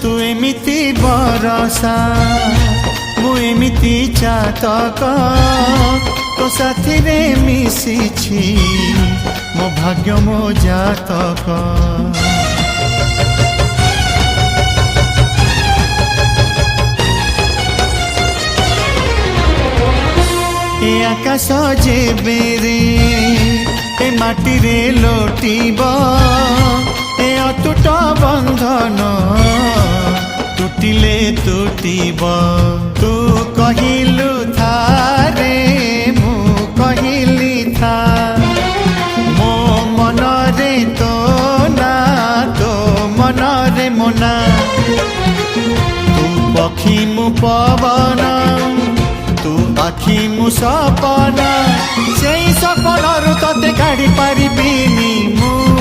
तू एमिति बरसा मु एमिति चातक तो साथी रे मिशिछि मो भाग्य मो जातक। ए आकाश जेबेरे ए माटी रे लोटिब ए अतुट बंधन टूटिले टूटिब। तू कहिलु थारे मु कहिली था मो मन रे तो ना तो मन रे मोना। तू पक्षी मु पवन तू आखि मु सपना से सपन तते काढ़ी पारिबिनी मु।